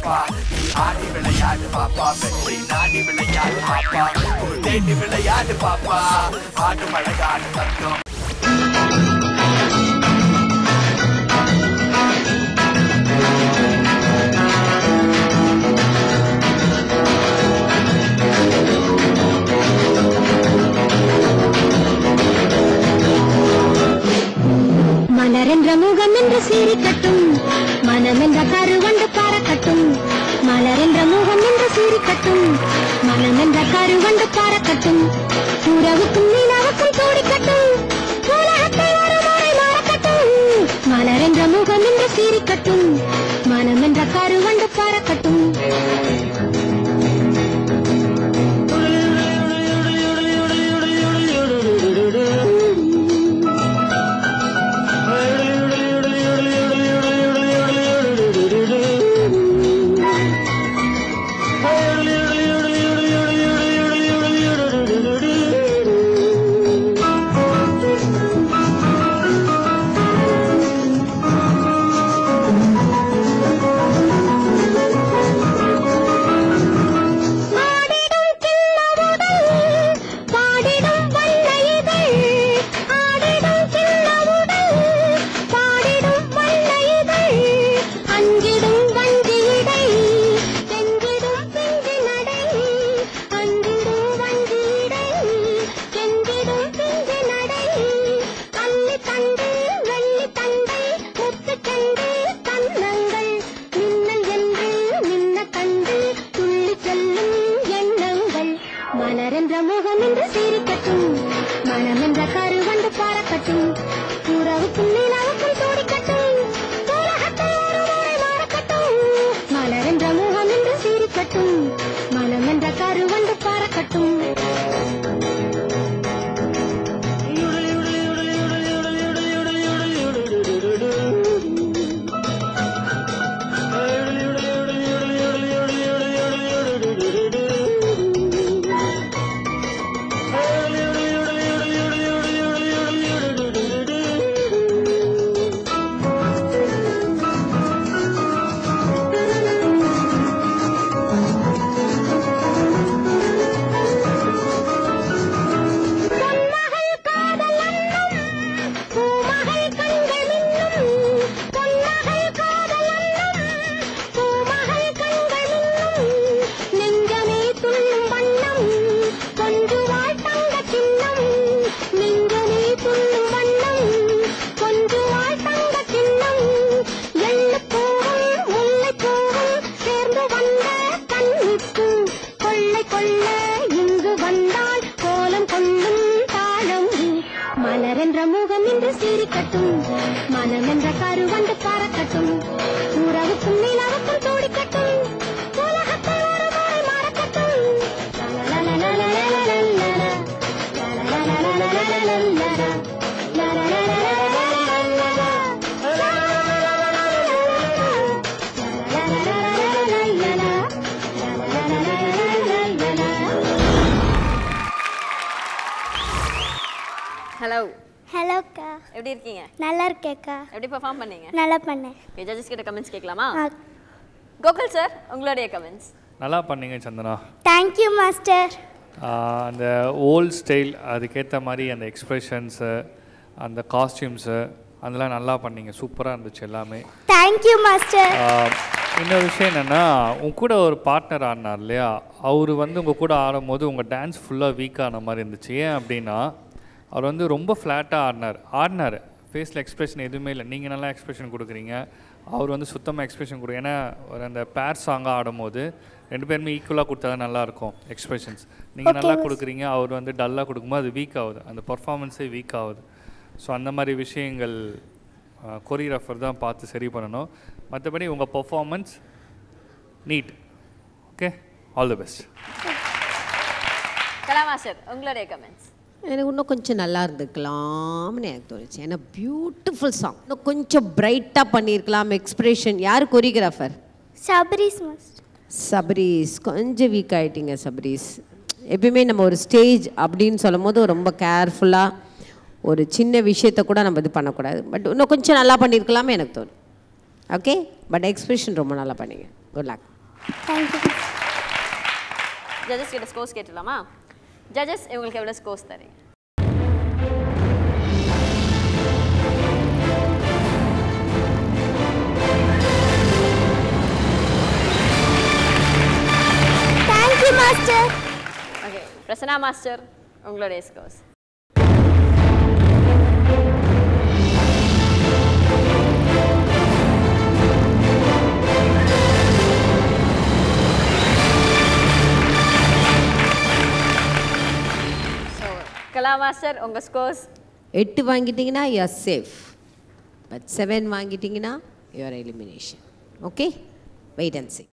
பாப்பா நீ ஆடி விளையாடு பாப்பா வெற்றி நாடி விளையாடு பாப்பா தேடி விளையாடு பாப்பா ஆடு மழகாடு தங்கம் மலரென்ற முகம் என்று சீரிக்கட்டும் மனமென்ற கருவண்டு பறக்கட்டும் மலரென்ற முகம் என்று சீரிக்கட்டும் மனமென்ற கருவண்டு பறக்கட்டும் உறவுக்கும் நிலவுக்கும் தோடிக்கட்டும் உலகத்தை ஒரு முறை மறக்கட்டும் மலரென்ற முகம் என்று சீரிக்கட்டும் மனமென்ற கருவண்டு பறக்கட்டும் ஹலோ ஹலோ அக்கா எப்படி இருக்கீங்க நல்லா இருக்கேக்கா எப்படி பெர்ஃபார்ம் பண்ணீங்க நல்லா பண்ணேன் ஜட்ஜஸ் கிட்ட கமெண்ட்ஸ் கேட்கலாமா கோகுல் சார் உங்களுடைய கமெண்ட்ஸ் நல்லா பண்ணீங்க சந்தனா தேங்க் யூ மாஸ்டர் அந்த ஓல்ட் ஸ்டைல் அதுக்கேற்ற மாதிரி அந்த எக்ஸ்பிரஷன்ஸு அந்த காஸ்டியூம்ஸு அதெல்லாம் நல்லா பண்ணீங்க சூப்பராக இருந்துச்சு எல்லாமே தேங்க் யூ மாஸ்டர் இன்னொரு விஷயம் என்னென்னா உங்க கூட ஒரு பார்ட்னர் ஆடினார் இல்லையா அவர் வந்து உங்கள் கூட ஆடும்போது உங்கள் டான்ஸ் ஃபுல்லாக வீக்கான மாதிரி இருந்துச்சு ஏன் அப்படின்னா அவர் வந்து ரொம்ப ஃப்ளாட்டாக ஆடினார் ஃபேஸில் எக்ஸ்ப்ரெஷன் எதுவுமே இல்லை நீங்கள் நல்லா எக்ஸ்ப்ரெஷன் கொடுக்குறீங்க அவர் வந்து சுத்தமாக எக்ஸ்ப்ரெஷன் கொடுக்கும் ஏன்னா ஒரு அந்த பேர் சாங்காக ஆடும்போது ரெண்டு பேருமே ஈக்குவலாக கொடுத்தா தான் நல்லாயிருக்கும் எக்ஸ்ப்ரெஷன்ஸ் நீங்கள் நல்லா கொடுக்குறீங்க அவர் வந்து டல்லாக கொடுக்கும்போது அது வீக் ஆகுது அந்த பர்ஃபார்மன்ஸே வீக் ஆகுது ஸோ அந்த மாதிரி விஷயங்கள் கொரியோகிராஃபர் தான் பார்த்து சரி பண்ணணும் மற்றபடி உங்கள் performance NEET okay all the best Kala master உங்களுடைய கமெண்ட்ஸ் எனக்கு இன்னும் கொஞ்சம் நல்லா இருந்துக்கலாம்னு எனக்கு தோணுச்சு ஏன்னா பியூட்டிஃபுல் சாங் இன்னும் கொஞ்சம் பிரைட்டாக பண்ணியிருக்கலாம் எக்ஸ்பிரஷன் யார் கொரியோகிராஃபர் சபரீஸ் மாஸ்டர் சபரீஸ் கொஞ்சம் வீக் ஆகிட்டீங்க சபரீஸ் எப்பயுமே நம்ம ஒரு ஸ்டேஜ் அப்படின்னு சொல்லும் போது ரொம்ப கேர்ஃபுல்லாக ஒரு சின்ன விஷயத்த கூட நம்ம இது பண்ணக்கூடாது பட் இன்னும் கொஞ்சம் நல்லா பண்ணியிருக்கலாமே எனக்கு தோணும் ஓகே பட் எக்ஸ்பிரஷன் ரொம்ப நல்லா பண்ணீங்க குட் லக் தேங்க்யூ ஜட்ஜஸ் கிட்ட ஸ்கோர்ஸ் கேட்டுடலாமா? ஜட்ஜஸ் இவங்களுக்கு எவ்வளோ ஸ்கோர்ஸ் தரீங்க? Thank you master. Okay, Prasanna master உங்களுடைய ஸ்கோர்ஸ். கலா மாஸ்டர் உங்க ஸ்கோர்ஸ். 8 வாங்கிட்டீங்கன்னா யூ ஆர் சேஃப், பட் 7 வாங்கிட்டீங்கன்னா you are elimination. Okay, wait and see.